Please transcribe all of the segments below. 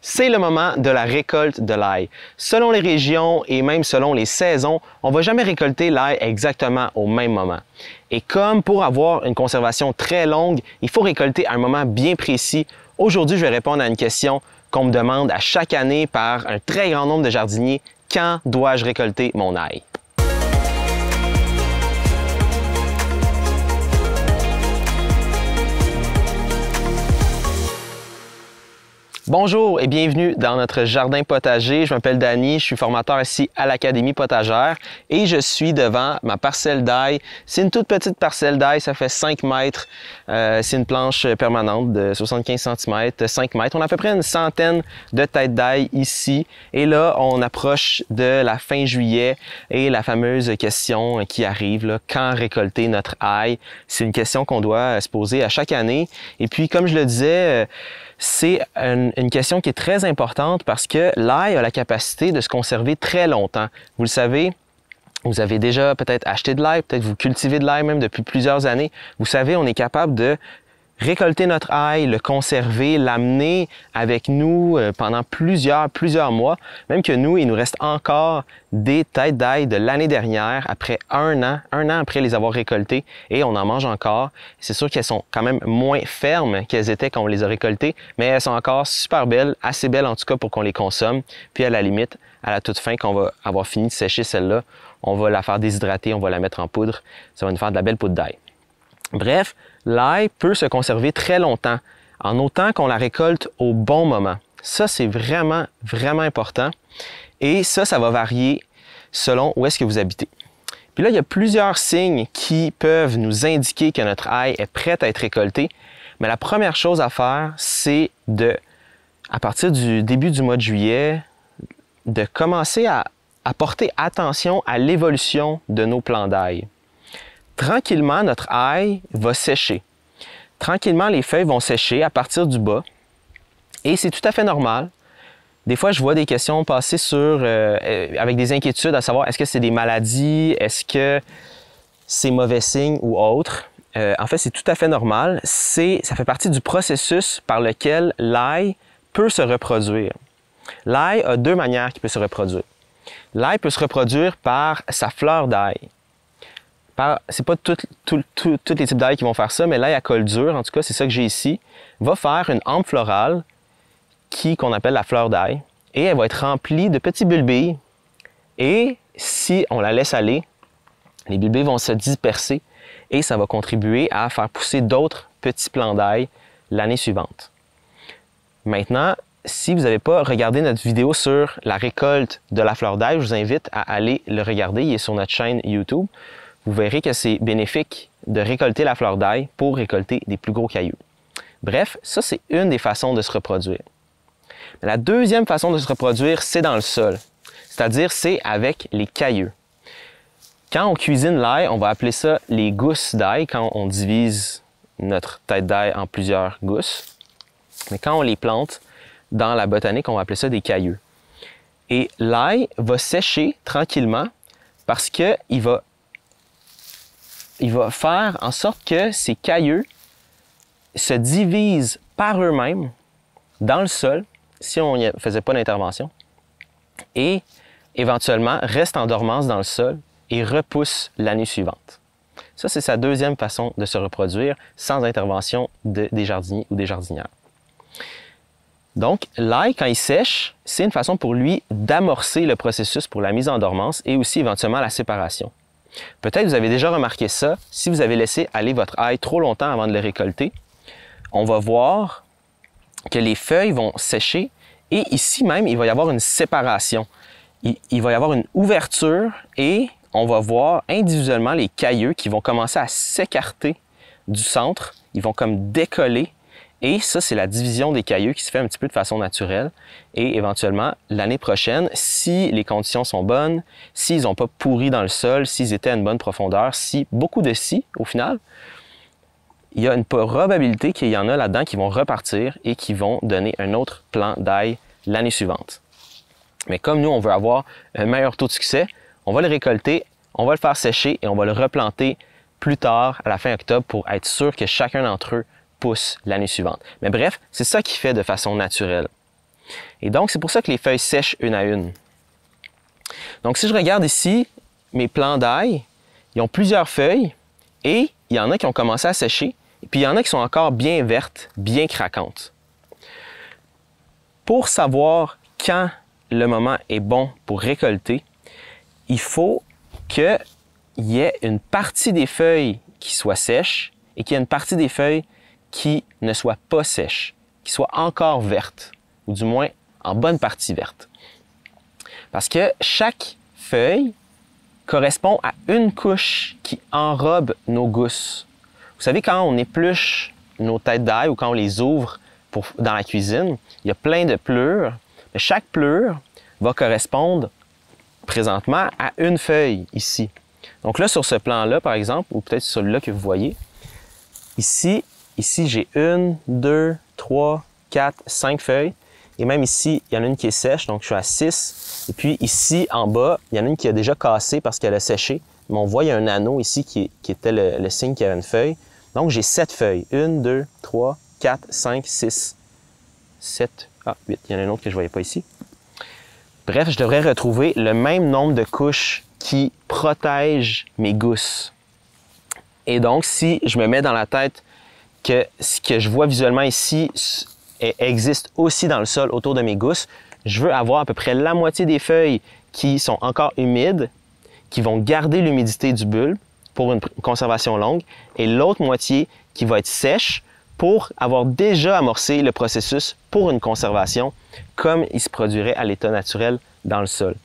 C'est le moment de la récolte de l'ail. Selon les régions et même selon les saisons, on ne va jamais récolter l'ail exactement au même moment. Et comme pour avoir une conservation très longue, il faut récolter à un moment bien précis. Aujourd'hui, je vais répondre à une question qu'on me demande à chaque année par un très grand nombre de jardiniers. Quand dois-je récolter mon ail? Bonjour et bienvenue dans notre jardin potager. Je m'appelle Danny, je suis formateur ici à l'Académie potagère et je suis devant ma parcelle d'ail. C'est une toute petite parcelle d'ail, ça fait 5 mètres. C'est une planche permanente de 75 cm, 5 mètres. On a à peu près une centaine de têtes d'ail ici. Et là, on approche de la fin juillet et la fameuse question qui arrive, là, quand récolter notre ail? C'est une question qu'on doit se poser à chaque année. Et puis, comme je le disais, c'est une question qui est très importante parce que l'ail a la capacité de se conserver très longtemps. Vous le savez, vous avez déjà peut-être acheté de l'ail, peut-être vous cultivez de l'ail même depuis plusieurs années. Vous savez, on est capable de récolter notre ail, le conserver, l'amener avec nous pendant plusieurs mois. Même que nous, il nous reste encore des têtes d'ail de l'année dernière, après un an après les avoir récoltées, et on en mange encore. C'est sûr qu'elles sont quand même moins fermes qu'elles étaient quand on les a récoltées, mais elles sont encore super belles, assez belles en tout cas pour qu'on les consomme. Puis à la limite, à la toute fin, quand on va avoir fini de sécher celle-là, on va la faire déshydrater, on va la mettre en poudre. Ça va nous faire de la belle poudre d'ail. Bref, l'ail peut se conserver très longtemps, en autant qu'on la récolte au bon moment. Ça, c'est vraiment important. Et ça va varier selon où est-ce que vous habitez. Puis là, il y a plusieurs signes qui peuvent nous indiquer que notre ail est prête à être récolté. Mais la première chose à faire, c'est à partir du début du mois de juillet, de commencer à porter attention à l'évolution de nos plants d'ail. Tranquillement, notre ail va sécher. Tranquillement, les feuilles vont sécher à partir du bas. Et c'est tout à fait normal. Des fois, je vois des questions passer avec des inquiétudes à savoir est-ce que c'est des maladies, est-ce que c'est mauvais signe ou autre. En fait, c'est tout à fait normal. Ça fait partie du processus par lequel l'ail peut se reproduire. L'ail a deux manières qu'il peut se reproduire. L'ail peut se reproduire par sa fleur d'ail. C'est pas tous les types d'ail qui vont faire ça, mais l'ail à col dur, en tout cas, c'est ça que j'ai ici, va faire une hampe florale qu'on appelle la fleur d'ail. Et elle va être remplie de petits bulbilles. Et si on la laisse aller, les bulbilles vont se disperser et ça va contribuer à faire pousser d'autres petits plants d'ail l'année suivante. Maintenant, si vous n'avez pas regardé notre vidéo sur la récolte de la fleur d'ail, je vous invite à aller le regarder. Il est sur notre chaîne YouTube. Vous verrez que c'est bénéfique de récolter la fleur d'ail pour récolter des plus gros cailloux. Bref, ça, c'est une des façons de se reproduire. Mais la deuxième façon de se reproduire, c'est dans le sol. C'est-à-dire, c'est avec les cailloux. Quand on cuisine l'ail, on va appeler ça les gousses d'ail, quand on divise notre tête d'ail en plusieurs gousses. Mais quand on les plante dans la botanique, on va appeler ça des cailloux. Et l'ail va sécher tranquillement parce qu'il va faire en sorte que ces cailloux se divisent par eux-mêmes dans le sol, si on ne faisait pas d'intervention, et éventuellement restent en dormance dans le sol et repoussent l'année suivante. Ça, c'est sa deuxième façon de se reproduire sans intervention des jardiniers ou des jardinières. Donc, l'ail, quand il sèche, c'est une façon pour lui d'amorcer le processus pour la mise en dormance et aussi éventuellement la séparation. Peut-être que vous avez déjà remarqué ça, si vous avez laissé aller votre ail trop longtemps avant de le récolter, on va voir que les feuilles vont sécher et ici même, il va y avoir une séparation. Il va y avoir une ouverture et on va voir individuellement les cailloux qui vont commencer à s'écarter du centre. Ils vont comme décoller et ça, c'est la division des cailloux qui se fait un petit peu de façon naturelle. Et éventuellement, l'année prochaine, si les conditions sont bonnes, s'ils n'ont pas pourri dans le sol, s'ils étaient à une bonne profondeur, beaucoup de si au final, il y a une probabilité qu'il y en a là-dedans qui vont repartir et qui vont donner un autre plant d'ail l'année suivante. Mais comme nous, on veut avoir un meilleur taux de succès, on va le récolter, on va le faire sécher et on va le replanter plus tard, à la fin octobre, pour être sûr que chacun d'entre eux pousse l'année suivante. Mais bref, c'est ça qu'il fait de façon naturelle. Et donc, c'est pour ça que les feuilles sèchent une à une. Donc, si je regarde ici, mes plants d'ail, ils ont plusieurs feuilles et il y en a qui ont commencé à sécher, et puis il y en a qui sont encore bien vertes, bien craquantes. Pour savoir quand le moment est bon pour récolter, il faut qu'il y ait une partie des feuilles qui soit sèche et qu'il y ait une partie des feuilles qui ne soit pas sèche, qui soit encore verte, ou du moins en bonne partie verte. Parce que chaque feuille correspond à une couche qui enrobe nos gousses. Vous savez, quand on épluche nos têtes d'ail ou quand on les ouvre dans la cuisine, il y a plein de pelures. Mais chaque pelure va correspondre présentement à une feuille ici. Donc là, sur ce plan-là, par exemple, ou peut-être celui-là que vous voyez, ici j'ai 1, 2, 3, 4, 5 feuilles. Et même ici, il y en a une qui est sèche, donc je suis à 6. Et puis ici, en bas, il y en a une qui a déjà cassé parce qu'elle a séché. Mais on voit, il y a un anneau ici qui était le signe qu'il y avait une feuille. Donc j'ai 7 feuilles. 1, 2, 3, 4, 5, 6, 7, 8. Il y en a une autre que je ne voyais pas ici. Bref, je devrais retrouver le même nombre de couches qui protègent mes gousses. Et donc, si je me mets dans la tête que ce que je vois visuellement ici existe aussi dans le sol autour de mes gousses, je veux avoir à peu près la moitié des feuilles qui sont encore humides, qui vont garder l'humidité du bulbe pour une conservation longue, et l'autre moitié qui va être sèche pour avoir déjà amorcé le processus pour une conservation comme il se produirait à l'état naturel dans le sol.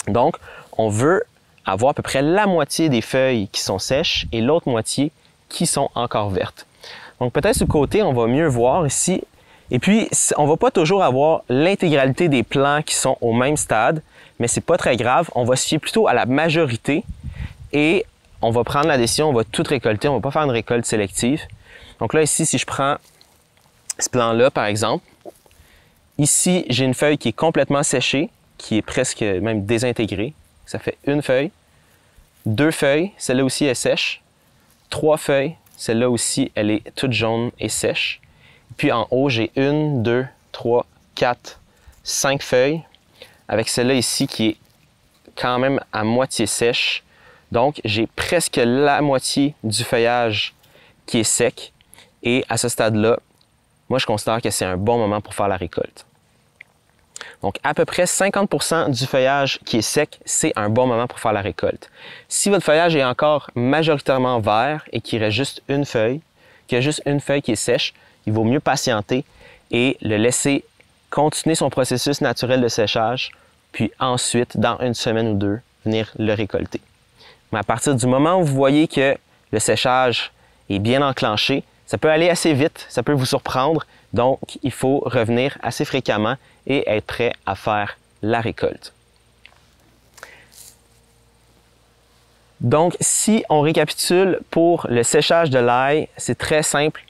Donc, on veut avoir à peu près la moitié des feuilles qui sont sèches et l'autre moitié qui sont encore vertes. Donc, peut-être sur le côté, on va mieux voir ici. Et puis, on ne va pas toujours avoir l'intégralité des plants qui sont au même stade, mais ce n'est pas très grave. On va se fier plutôt à la majorité et on va prendre la décision, on va tout récolter, on ne va pas faire une récolte sélective. Donc là, ici, si je prends ce plan-là, par exemple, ici, j'ai une feuille qui est complètement séchée, qui est presque même désintégrée. Ça fait une feuille, 2 feuilles, celle-là aussi est sèche, 3 feuilles, celle-là aussi, elle est toute jaune et sèche. Puis en haut, j'ai 1, 2, 3, 4, 5 feuilles, avec celle-là ici qui est quand même à moitié sèche. Donc, j'ai presque la moitié du feuillage qui est sec. Et à ce stade-là, moi, je considère que c'est un bon moment pour faire la récolte. Donc, à peu près 50% du feuillage qui est sec, c'est un bon moment pour faire la récolte. Si votre feuillage est encore majoritairement vert et qu'il reste juste une feuille, qu'il y a juste une feuille qui est sèche, il vaut mieux patienter et le laisser continuer son processus naturel de séchage, puis ensuite, dans une semaine ou deux, venir le récolter. Mais à partir du moment où vous voyez que le séchage est bien enclenché, ça peut aller assez vite, ça peut vous surprendre, donc il faut revenir assez fréquemment et être prêt à faire la récolte. Donc, si on récapitule pour le séchage de l'ail, c'est très simple.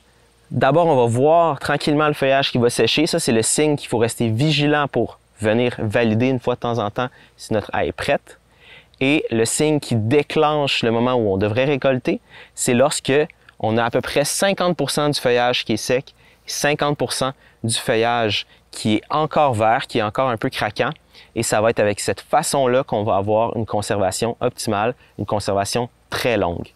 D'abord, on va voir tranquillement le feuillage qui va sécher. Ça, c'est le signe qu'il faut rester vigilant pour venir valider une fois de temps en temps si notre ail est prête. Et le signe qui déclenche le moment où on devrait récolter, c'est lorsque on a à peu près 50% du feuillage qui est sec, 50% du feuillage qui est encore vert, qui est encore un peu craquant. Et ça va être avec cette façon-là qu'on va avoir une conservation optimale, une conservation très longue.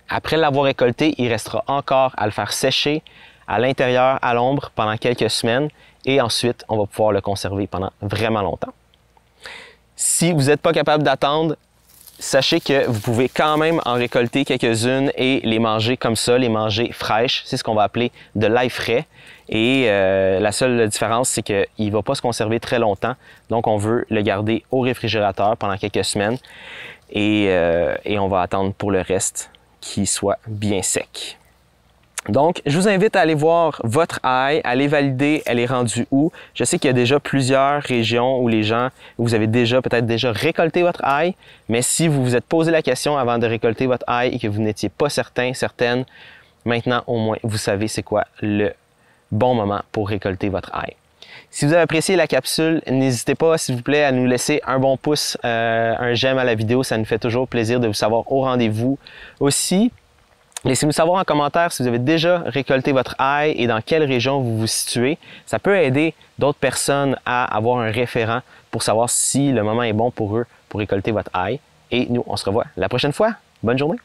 Après l'avoir récolté, il restera encore à le faire sécher à l'intérieur, à l'ombre, pendant quelques semaines. Et ensuite, on va pouvoir le conserver pendant vraiment longtemps. Si vous n'êtes pas capable d'attendre, sachez que vous pouvez quand même en récolter quelques-unes et les manger comme ça, les manger fraîches. C'est ce qu'on va appeler de l'ail frais. Et la seule différence, c'est qu'il ne va pas se conserver très longtemps. Donc, on veut le garder au réfrigérateur pendant quelques semaines. Et on va attendre pour le reste qu'il soit bien sec. Donc, je vous invite à aller voir votre ail, à aller valider elle est rendue où. Je sais qu'il y a déjà plusieurs régions où vous avez peut-être déjà récolté votre ail, mais si vous vous êtes posé la question avant de récolter votre ail et que vous n'étiez pas certaine, maintenant au moins vous savez c'est quoi le bon moment pour récolter votre ail. Si vous avez apprécié la capsule, n'hésitez pas, s'il vous plaît, à nous laisser un bon pouce, un j'aime à la vidéo. Ça nous fait toujours plaisir de vous savoir au rendez-vous. Aussi, Laissez-nous savoir en commentaire si vous avez déjà récolté votre ail et dans quelle région vous vous situez. Ça peut aider d'autres personnes à avoir un référent pour savoir si le moment est bon pour eux pour récolter votre ail. Et nous, on se revoit la prochaine fois. Bonne journée!